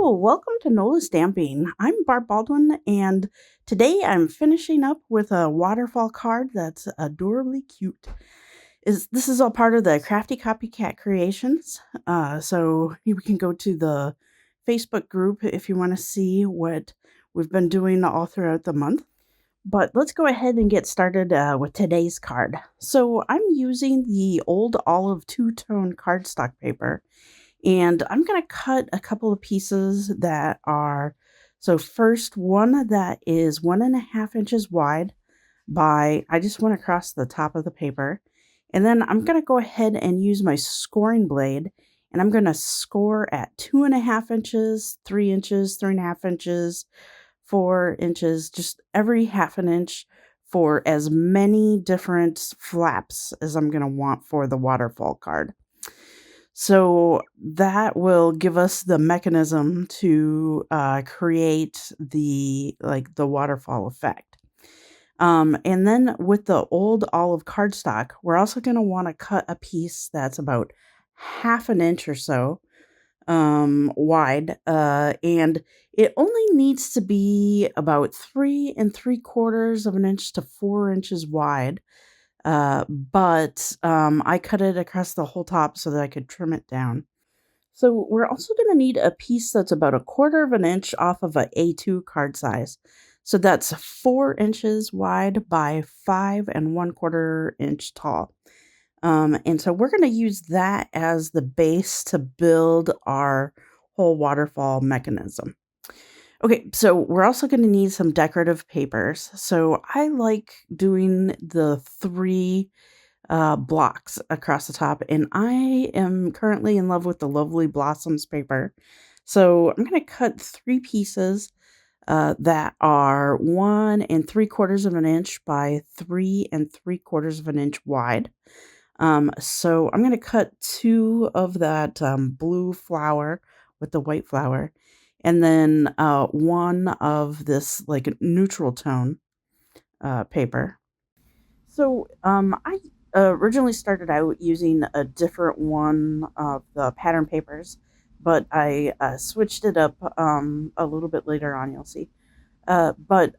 Hello, welcome to NOLA Stamping. I'm Barb Baldwin, and today I'm finishing up with a waterfall card that's adorably cute. This is all part of the Crafty Copycat Creations. So you can go to the Facebook group if you want to see what we've been doing all throughout the month. But let's go ahead and get started with today's card. So I'm using the old olive two-tone cardstock paper. And I'm going to cut a couple of pieces that are, so first one that is 1.5 inches wide by, I just went across the top of the paper. And then I'm going to go ahead and use my scoring blade, and I'm going to score at 2.5 inches, 3 inches, 3.5 inches, 4 inches, just every half an inch for as many different flaps as I'm going to want for the waterfall card. So that will give us the mechanism to create the waterfall effect. And then with the old olive cardstock, we're also going to want to cut a piece that's about 1/2 inch or so wide, and it only needs to be about 3 3/4 inches to 4 inches wide. But I cut it across the whole top so that I could trim it down. So we're also going to need a piece that's about 1/4 inch off of a A2 card size. So that's 4 inches wide by 5 1/4 inch tall. And so we're going to use that as the base to build our whole waterfall mechanism. Okay, so we're also going to need some decorative papers. So I like doing the 3 blocks across the top, and I am currently in love with the Lovely Blossoms paper. So I'm going to cut 3 pieces that are 1 3/4 inch by 3 3/4 inch wide. So I'm going to cut 2 of that blue flower with the white flower, and then 1 of this like neutral tone paper. So I originally started out using a different one of the pattern papers, but I switched it up a little bit later on, you'll see. But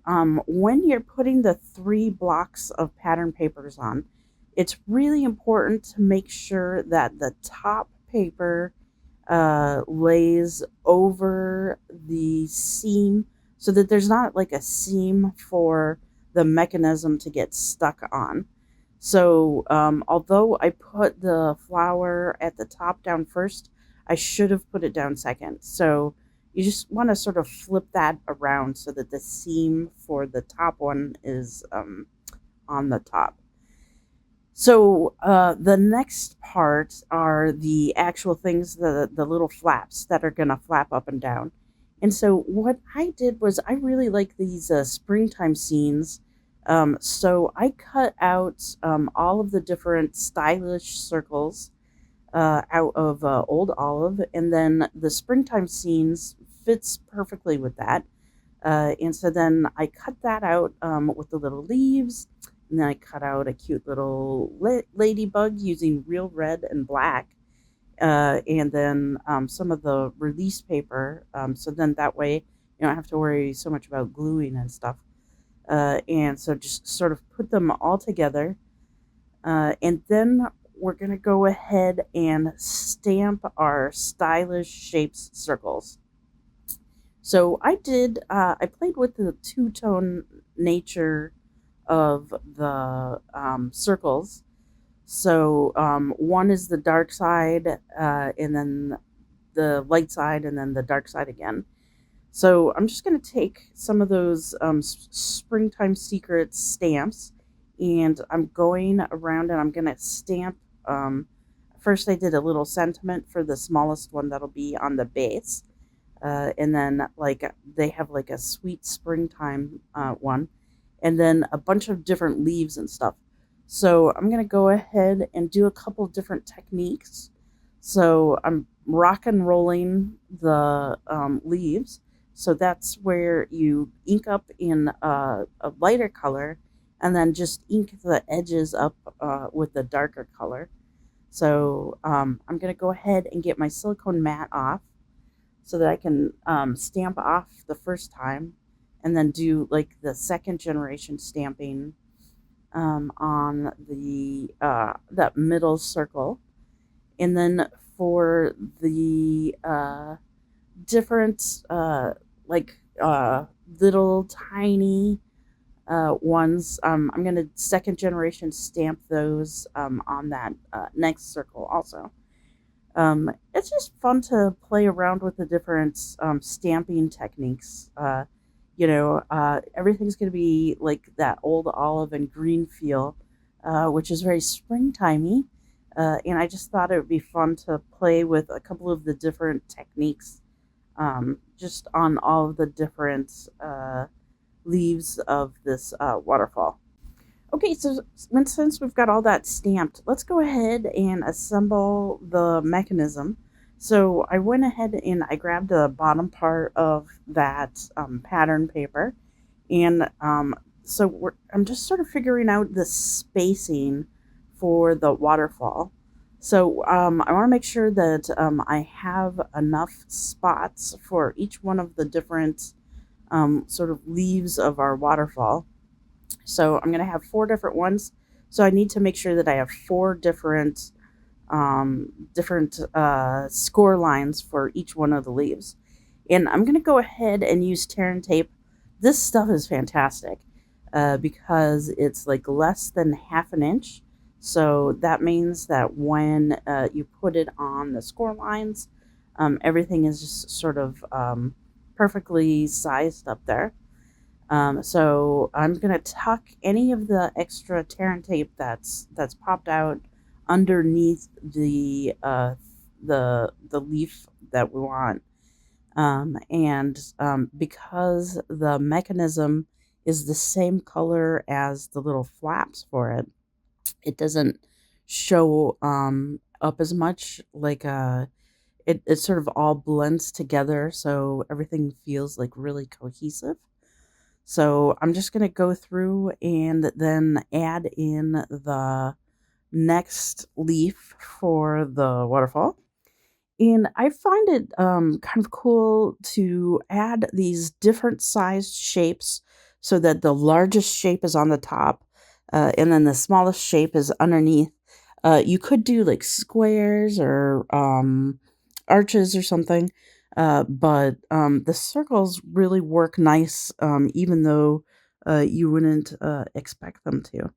when you're putting the 3 blocks of pattern papers on, it's really important to make sure that the top paper lays over the seam so that there's not like a seam for the mechanism to get stuck on. So although I put the flower at the top down first, I should have put it down second. So you just want to sort of flip that around so that the seam for the top one is on the top. So the next part are the actual things, the little flaps that are going to flap up and down. And so what I did was I really like these springtime scenes. So I cut out all of the different stylish circles out of old olive, and then the springtime scenes fits perfectly with that. And so then I cut that out with the little leaves. And then I cut out a cute little ladybug using real red and black. And then some of the release paper. So then that way you don't have to worry so much about gluing and stuff. And so just sort of put them all together. And then we're going to go ahead and stamp our stylish shapes circles. So I played with the two-tone nature of the circles. So one is the dark side, and then the light side, and then the dark side again. So I'm just going to take some of those Springtime Secrets stamps, and I'm going around and I'm going to stamp. First I did a little sentiment for the smallest one that'll be on the base. And then like they have like a sweet springtime one, and then a bunch of different leaves and stuff. So I'm going to go ahead and do a couple of different techniques. So I'm rock and rolling the leaves. So that's where you ink up in a lighter color and then just ink the edges up with the darker color. So I'm going to go ahead and get my silicone mat off. so that I can stamp off the first time and then do like the second generation stamping on the that middle circle. And then for the different like little tiny ones, I'm gonna second generation stamp those on that next circle also. It's just fun to play around with the different stamping techniques. Everything's going to be like that old olive and green feel, which is very springtimey. And I just thought it would be fun to play with a couple of the different techniques just on all of the different leaves of this waterfall. Okay, so since we've got all that stamped, let's go ahead and assemble the mechanism. So I went ahead and I grabbed the bottom part of that pattern paper, and I'm just sort of figuring out the spacing for the waterfall. So I want to make sure that I have enough spots for each one of the different sort of leaves of our waterfall. So I'm going to have 4 different ones. So I need to make sure that I have 4 different score lines for each one of the leaves. And I'm going to go ahead and use tear and tape. This stuff is fantastic because it's like less than half an inch. So that means that when you put it on the score lines, everything is just sort of perfectly sized up there. So I'm gonna tuck any of the extra tear and tape that's popped out underneath the leaf that we want. And because the mechanism is the same color as the little flaps for it, it doesn't show up as much. Like it sort of all blends together, so everything feels like really cohesive. So I'm just going to go through and then add in the next leaf for the waterfall. And I find it kind of cool to add these different sized shapes so that the largest shape is on the top and then the smallest shape is underneath. You could do like squares or arches or something, but the circles really work nice, even though you wouldn't expect them to.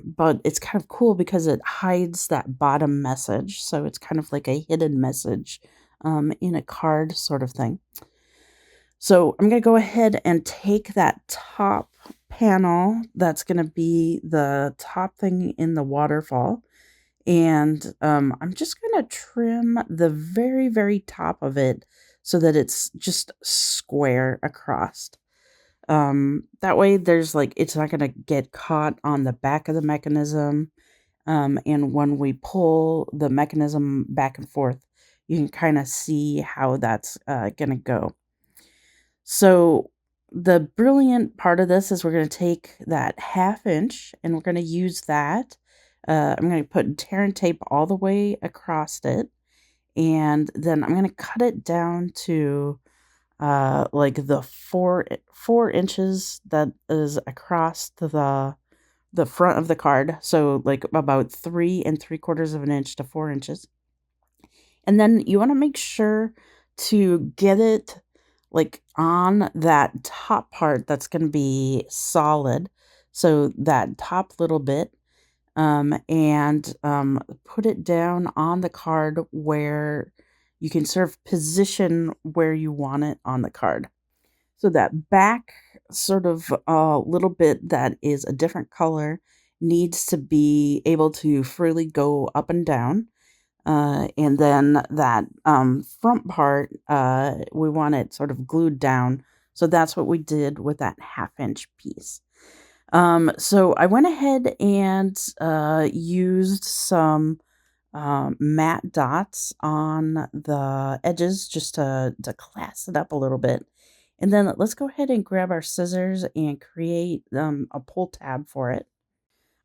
But it's kind of cool because it hides that bottom message. So it's kind of like a hidden message in a card sort of thing. So I'm going to go ahead and take that top panel that's going to be the top thing in the waterfall. And I'm just going to trim the very, very top of it so that it's just square across. That way there's like, it's not going to get caught on the back of the mechanism. And when we pull the mechanism back and forth, you can kind of see how that's going to go. So the brilliant part of this is we're going to take that 1/2 inch and we're going to use that. I'm going to put tear and tape all the way across it. And then I'm going to cut it down to like the 4 inches that is across the front of the card. So like about 3 3/4 of an inch to 4 inches. And then you want to make sure to get it like on that top part that's going to be solid. So that top little bit, and put it down on the card where you can sort of position where you want it on the card. So that back sort of little bit that is a different color needs to be able to freely go up and down. And then that front part, we want it sort of glued down. So that's what we did with that 1/2 inch piece. So I went ahead and used some matte dots on the edges just to class it up a little bit. And then let's go ahead and grab our scissors and create a pull tab for it.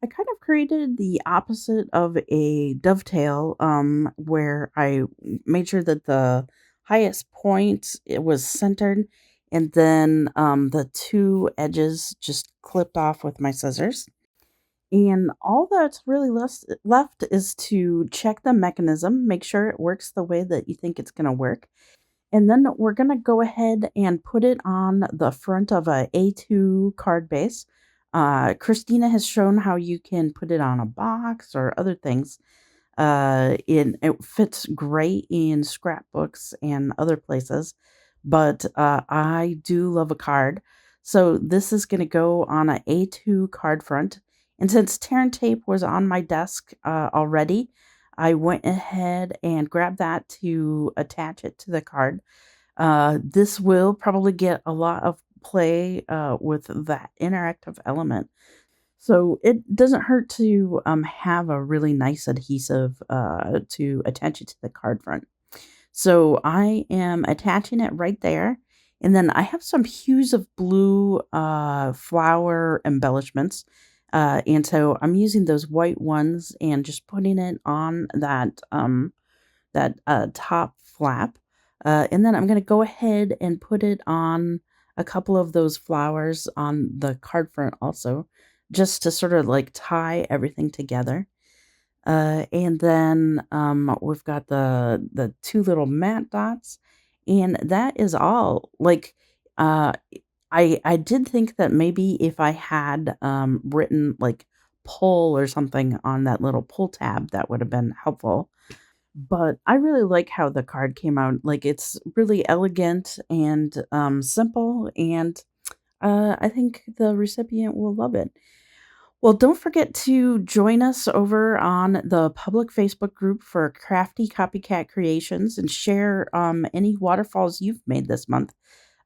I kind of created the opposite of a dovetail, where I made sure that the highest point, it was centered, and then the two edges just clipped off with my scissors. And all that's really left is to check the mechanism, make sure it works the way that you think it's going to work. And then we're going to go ahead and put it on the front of a A2 card base. Christina has shown how you can put it on a box or other things. It fits great in scrapbooks and other places, but I do love a card. So this is going to go on a A2 card front. And since tear and tape was on my desk already, I went ahead and grabbed that to attach it to the card. This will probably get a lot of play with that interactive element. So it doesn't hurt to have a really nice adhesive to attach it to the card front. So I am attaching it right there. And then I have some hues of blue flower embellishments. And so I'm using those white ones and just putting it on that top flap. And then I'm going to go ahead and put it on a couple of those flowers on the card front also, just to sort of like tie everything together. And then we've got the two little matte dots, and that is all. Like, uh, I did think that maybe if I had written like pull or something on that little pull tab, that would have been helpful. But I really like how the card came out. Like, it's really elegant and simple, and I think the recipient will love it. Well, don't forget to join us over on the public Facebook group for Crafty Copycat Creations and share any waterfalls you've made this month.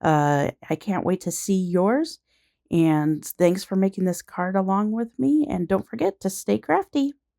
I can't wait to see yours. And thanks for making this card along with me. And don't forget to stay crafty.